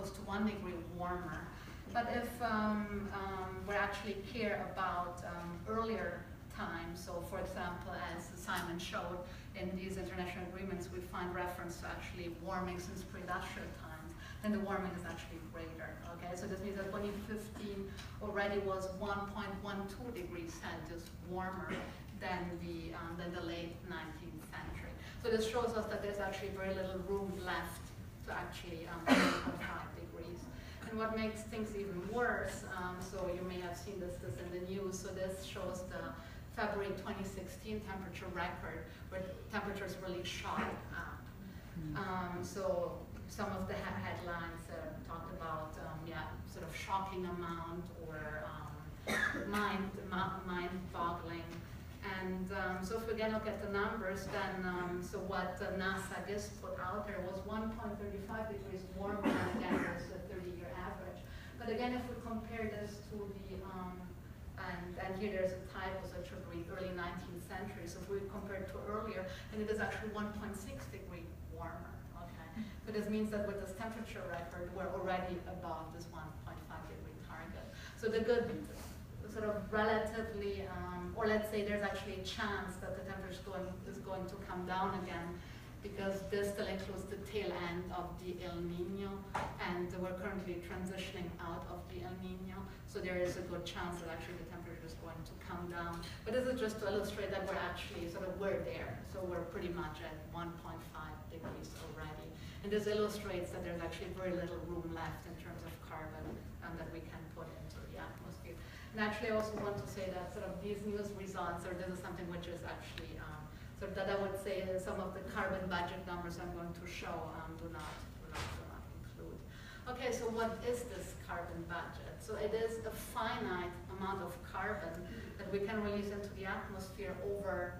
close to 1 degree warmer. But if we actually care about earlier time, so for example, as Simon showed, in these international agreements, we find reference to actually warming since pre-industrial times, then the warming is actually greater, okay? So this means that 2015 already was 1.12 degrees Celsius warmer than the late 19th century. So this shows us that there's actually very little room left to actually 1.5 degrees. And what makes things even worse, so you may have seen this in the news, so this shows the February 2016 temperature record, where temperatures really shot up. So some of the headlines talked about, sort of shocking amount or mind-boggling. And so if we again look at the numbers, then so what NASA just put out there was 1.35 degrees warmer, and again there's a 30-year average. But again, if we compare this to the and here there's a typo, so it should read early 19th century. So if we compare it to earlier, then it is actually 1.6 degree warmer. Okay, so this means that with this temperature record, we're already above this 1.5 degree target. So the good sort of relatively, or let's say there's actually a chance that the temperature is going to come down again, because this still includes the tail end of the El Nino, and we're currently transitioning out of the El Nino, so there is a good chance that actually the temperature is going to come down. But this is just to illustrate that we're actually we're there, so we're pretty much at 1.5 degrees already. And this illustrates that there's actually very little room left in terms of carbon that we can put into the atmosphere. And actually I also want to say that sort of these news results, or this is something which is actually so that I would say that some of the carbon budget numbers I'm going to show do not include. Okay, so what is this carbon budget? So it is a finite amount of carbon that we can release into the atmosphere over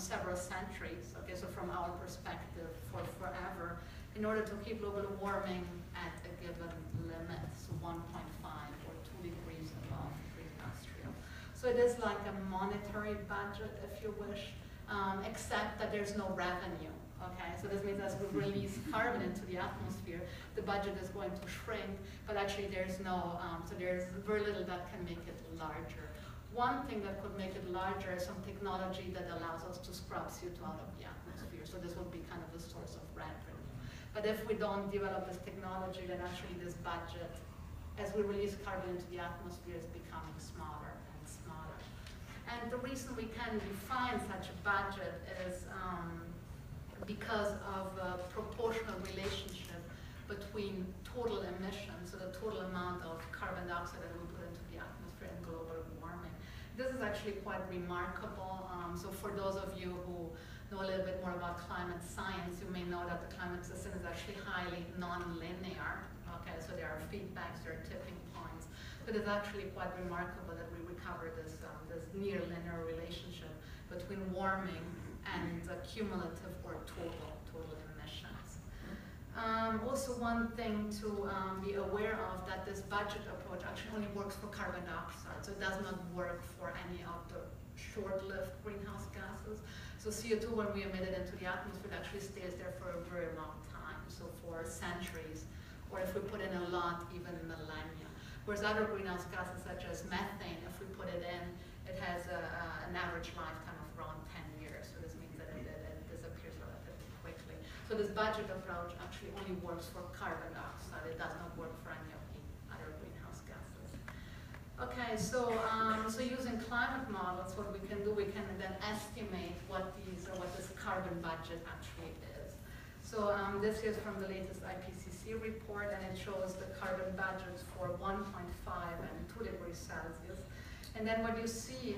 several centuries. Okay, so from our perspective, for forever, in order to keep global warming at a given limit, so 1.5 or 2 degrees above pre-industrial. So it is like a monetary budget, if you wish. Except that there's no revenue, okay? So this means as we release carbon into the atmosphere, the budget is going to shrink, but actually there's no, so there's very little that can make it larger. One thing that could make it larger is some technology that allows us to scrub CO2 out of the atmosphere, so this will be kind of the source of revenue. But if we don't develop this technology, then actually this budget, as we release carbon into the atmosphere, is becoming smaller and smaller. And the reason we can define such a budget is because of a proportional relationship between total emissions, so the total amount of carbon dioxide that we put into the atmosphere, and global warming. This is actually quite remarkable. So for those of you who know a little bit more about climate science, you may know that the climate system is actually highly non-linear. Okay, so there are feedbacks, there are tipping points, but it's actually quite remarkable that we recover this near linear relationship between warming and cumulative or total emissions. Also, one thing to be aware of, that this budget approach actually only works for carbon dioxide, so it does not work for any of the short-lived greenhouse gases. So CO2, when we emit it into the atmosphere, it actually stays there for a very long time, so for centuries, or if we put in a lot, even millennia. Whereas other greenhouse gases, such as methane, if we put it in, it has an average lifetime of around 10 years. So this means that it disappears relatively quickly. So this budget approach actually only works for carbon dioxide. It does not work for any of the other greenhouse gases. Okay, so using climate models, what we can do, we can then estimate what this carbon budget actually is. So this is from the latest IPCC report, and it shows the carbon budgets for 1.5 and 2 degrees Celsius. And then what you see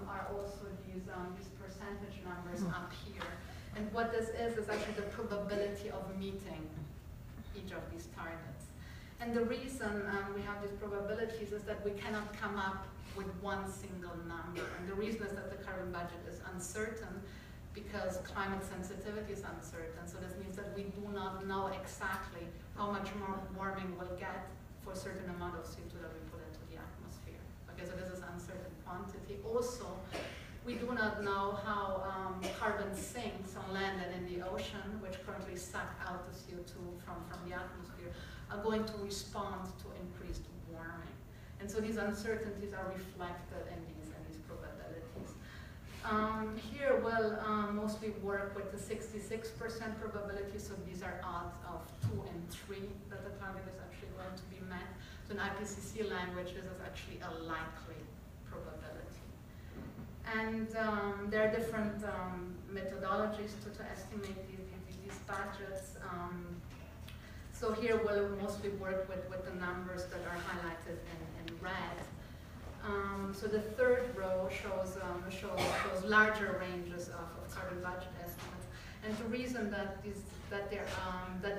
are also these percentage numbers up here. And what this is actually the probability of meeting each of these targets. And the reason we have these probabilities is that we cannot come up with one single number. And the reason is that the carbon budget is uncertain, because climate sensitivity is uncertain. So this means that we do not know exactly how much more warming we'll get for a certain amount of CO2 that we put into the atmosphere. Okay, so this is uncertain quantity. Also, We do not know how carbon sinks on land and in the ocean, which currently suck out the CO2 from the atmosphere, are going to respond to increased warming. And so these uncertainties are reflected in these probabilities. Here we'll mostly work with the 66% probability, so these are odds of 2 and 3 that the target is actually going to be met. So in IPCC language, this is actually a likely probability. And there are different methodologies to estimate these budgets. So here we'll mostly work with the numbers that are highlighted in red. So the third row shows larger ranges of carbon budget estimates. And the reason that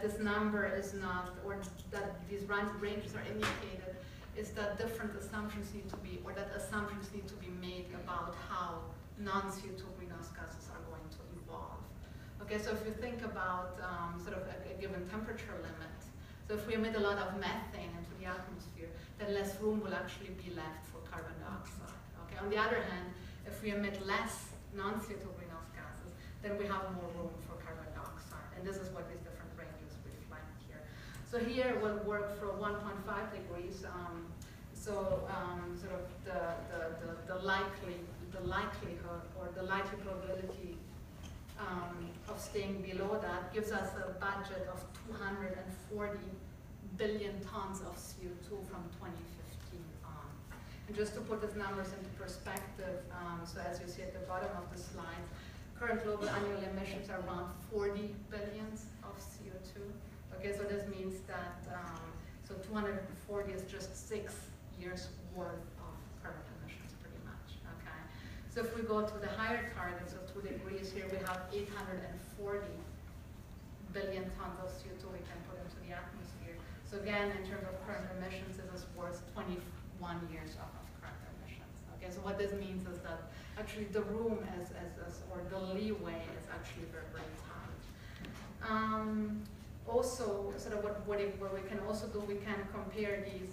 this number is not, or that these ranges are indicated, is that different assumptions need to be, or that assumptions need to be made about how non-CO2 greenhouse gases are going to evolve. Okay, so if you think about sort of a given temperature limit, so if we emit a lot of methane into the atmosphere, then less room will actually be left for carbon dioxide. Okay, on the other hand, if we emit less non-CO2 greenhouse gases, then we have more room for carbon dioxide. And this is what these different ranges reflect here. So here we'll work for 1.5 degrees. Sort of the likelihood or the likely probability of staying below that gives us a budget of 240 billion tons of CO2 from 2015 on. And just to put these numbers into perspective, so as you see at the bottom of the slide, current global annual emissions are around 40 billions of CO2. Okay, so this means that so 240 is just 6 years worth of current emissions, pretty much. Okay, so if we go to the higher targets of 2 degrees, here we have 840 billion tons of CO2 we can put into the atmosphere. So again, in terms of current emissions, this is worth 21 years of current emissions. Okay, so what this means is that actually the room or the leeway is actually very, very tight. Also, sort of what we can also do, we can compare these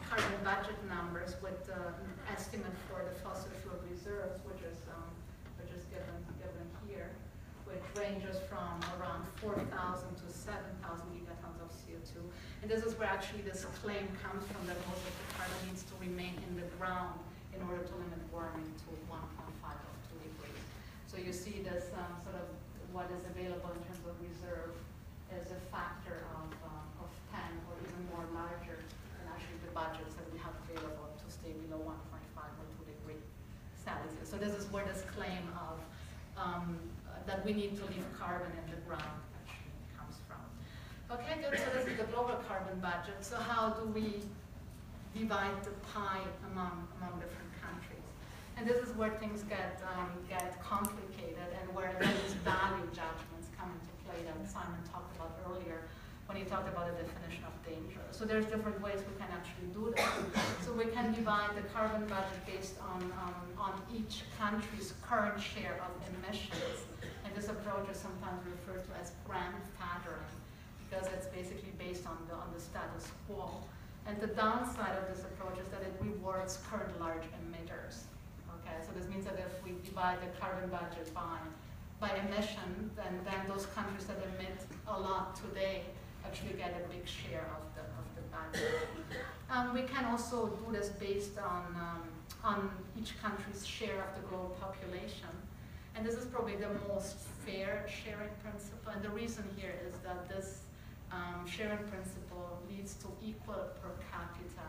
carbon budget numbers with the estimate for the fossil fuel reserves, which is given here, which ranges from around 4,000 to 7,000 gigatons of CO2. And this is where actually this claim comes from, that most of the carbon needs to remain in the ground in order to limit warming to 1.5 or 2 degrees. So you see this sort of what is available in terms of reserve is a factor of 10 or even more larger than actually the budgets that we have available to stay below 1.5 or 2 degrees Celsius. So this is where this claim of that we need to leave carbon in the ground actually comes from. Okay, good. So this is the global carbon budget. So how do we divide the pie among different countries? And this is where things get complicated, and where these value judgments come into play that Simon talked about earlier when he talked about the definition of danger. So there's different ways we can actually do that. So we can divide the carbon budget based on each country's current share of emissions. And this approach is sometimes referred to as grandfathering, because it's basically based on the status quo. And the downside of this approach is that it rewards current large emitters. Okay, so this means that if we divide the carbon budget by emission, then those countries that emit a lot today actually get a big share of the budget. We can also do this based on each country's share of the global population. And this is probably the most fair sharing principle. And the reason here is that this sharing principle leads to equal per capita,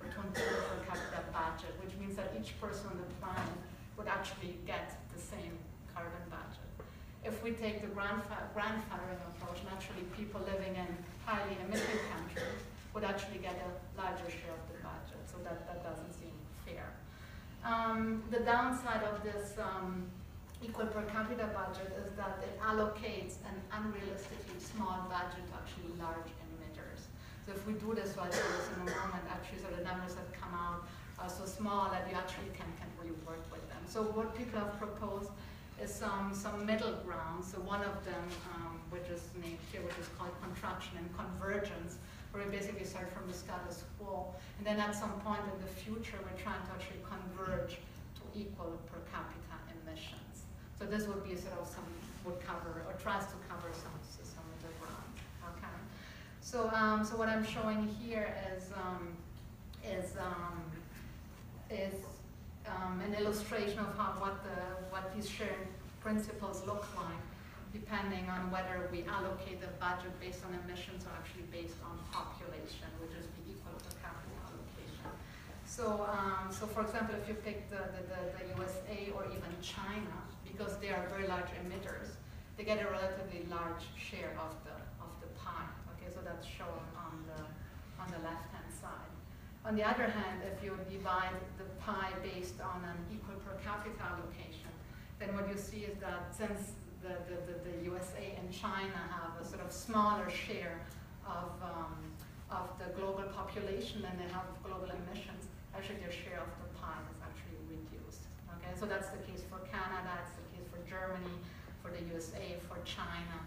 or to equal per capita budget, which means that each person on the planet would actually get the same carbon budget. If we take the grandfathering approach, naturally people living in highly emitting countries would actually get a larger share of the budget, so that doesn't seem fair. The downside of this equal per capita budget is that it allocates an unrealistically small budget to actually large emitters. So if we do this, so I'll do this in a moment, actually, so the numbers that come out are so small that you actually can really work with them. So what people have proposed is some middle ground. So one of them, which is named here, which is called contraction and convergence, where we basically start from the status quo, and then at some point in the future, we're trying to actually converge to equal per capita emissions. So this would be sort of would cover, or tries to cover some of the ground. Okay. So what I'm showing here is an illustration of what these sharing principles look like, depending on whether we allocate the budget based on emissions or actually based on population, which is the equal per capita allocation. So for example, if you pick the USA or even China, because they are very large emitters, they get a relatively large share of the pie. Okay, so that's shown on the left-hand side. On the other hand, if you divide the pie based on an equal per capita allocation, then what you see is that since the USA and China have a sort of smaller share of the global population than they have of global emissions, actually their share of the pie is actually reduced. Okay, so that's the case for Canada, it's the case for Germany, for the USA, for China.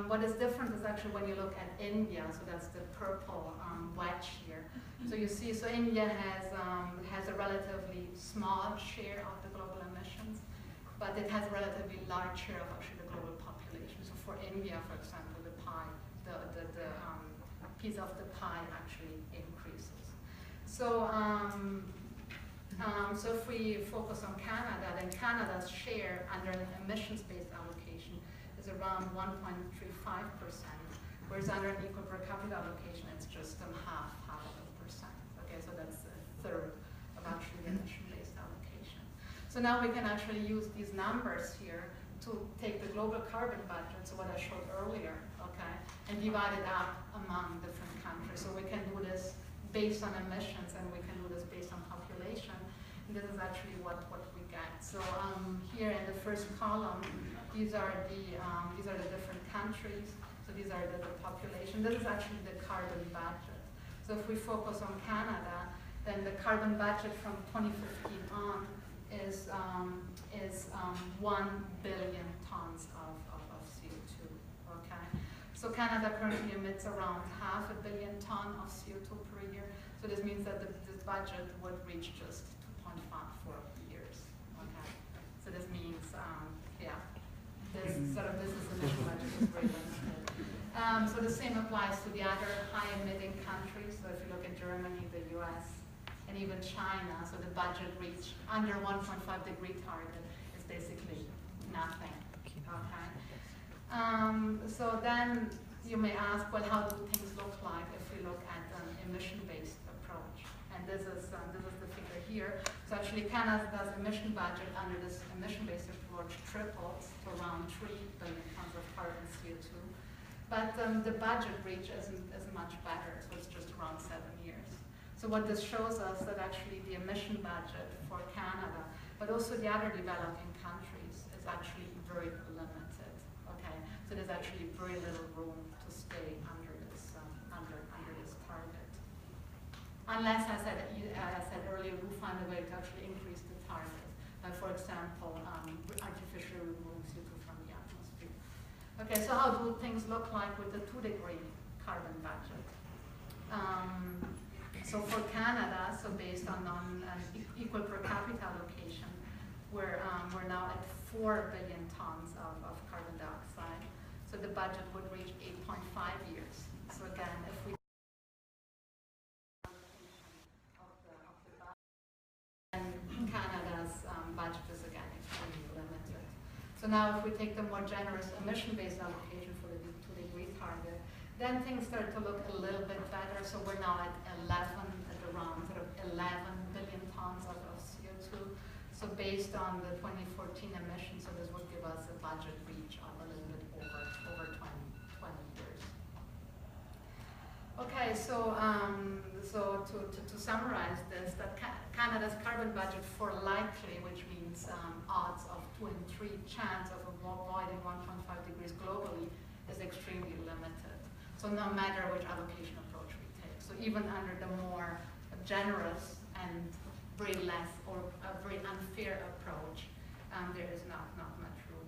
What is different is actually when you look at India, so that's the purple wedge here. So you see, so India has a relatively small share of the global emissions, but it has a relatively large share of actually the global population. So for India, for example, the pie, the piece of the pie actually increases. So so if we focus on Canada, then Canada's share under an emissions-based allocation is around 1.35%, whereas under an equal per capita allocation, it's just half of a percent. Okay, so that's a third of actually the emission-based allocation. So now we can actually use these numbers here to take the global carbon budget, so what I showed earlier, okay, and divide it up among different countries. So we can do this based on emissions, and we can do this based on population. And this is actually what we get. So here in the first column, these are the different countries. So these are the population. This is actually the carbon budget. So if we focus on Canada, then the carbon budget from 2015 on is 1 billion tons of CO2. Okay. So Canada currently emits around 500 million tons of CO2 per year. So this means that this budget would reach just 2.54 years. Okay. So this means, this emission budget is very limited. So the same applies to the other high-emitting countries. So if you look at Germany, the US, and even China, so the budget reached under 1.5 degree target is basically nothing. Okay. So then you may ask, well, how do things look like if we look at an emission-based approach? And this is the figure here. So actually Canada's emission budget under this emission-based approach triples to around 3 billion tons of carbon CO2. But the budget reach isn't much better, so it's just around 7 years. So what this shows us that actually the emission budget for Canada, but also the other developing countries, is actually very limited. Okay, so there's actually very little room to stay under this target, unless, as I said earlier, we find a way to actually increase the target, by, for example, artificially removing CO2 from the atmosphere. Okay, so how do things look like with the 2-degree carbon budget? So for Canada, so based on equal per capita allocation, we're now at 4 billion tons of carbon dioxide. So the budget would reach 8.5 years. So again, if we then Canada's budget is again extremely limited. So now if we take the more generous emission-based allocation for the 2-degree target, then things start to look a little bit better. So we're now at around 11 billion tons of CO2. So based on the 2014 emissions, so this would give us a budget reach of a little bit over 20 years. Okay, so to summarize this, that Canada's carbon budget for likely, which means odds of 2 in 3 chance of avoiding 1.5 degrees globally, is extremely limited. So no matter which allocation approach we take. So even under the more generous and very less or a very unfair approach, there is not much room.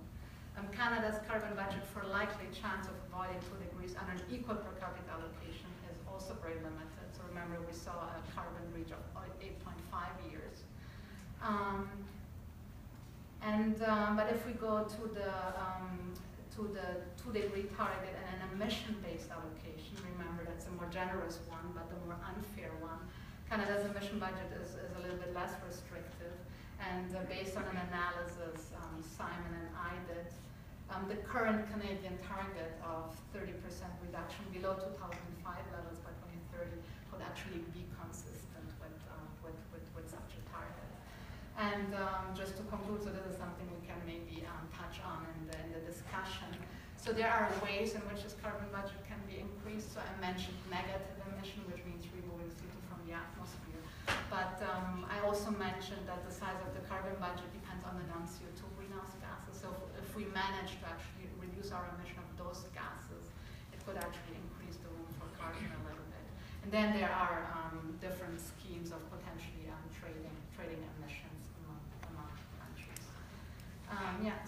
Canada's carbon budget for likely chance of avoiding 2 degrees under an equal per capita allocation is also very limited. So remember, we saw a carbon reach of 8.5 years. But if we go to the 2-degree target and an emission-based allocation, remember that's a more generous one, but the more unfair one. Canada's emission budget is a little bit less restrictive, and based on an analysis Simon and I did, the current Canadian target of 30% reduction below 2005 levels by 2030 could actually be consistent with such a target. And just to conclude, so this is something we can maybe touch on in the discussion. So there are ways in which this carbon budget can be increased. So I mentioned negative emission, which means removing CO2 from the atmosphere. But I also mentioned that the size of the carbon budget depends on the non-CO2 greenhouse gases. So if we manage to actually reduce our emission of those gases, it could actually increase the room for carbon a little bit. And then there are different schemes of potentially trading emissions among countries. Yeah.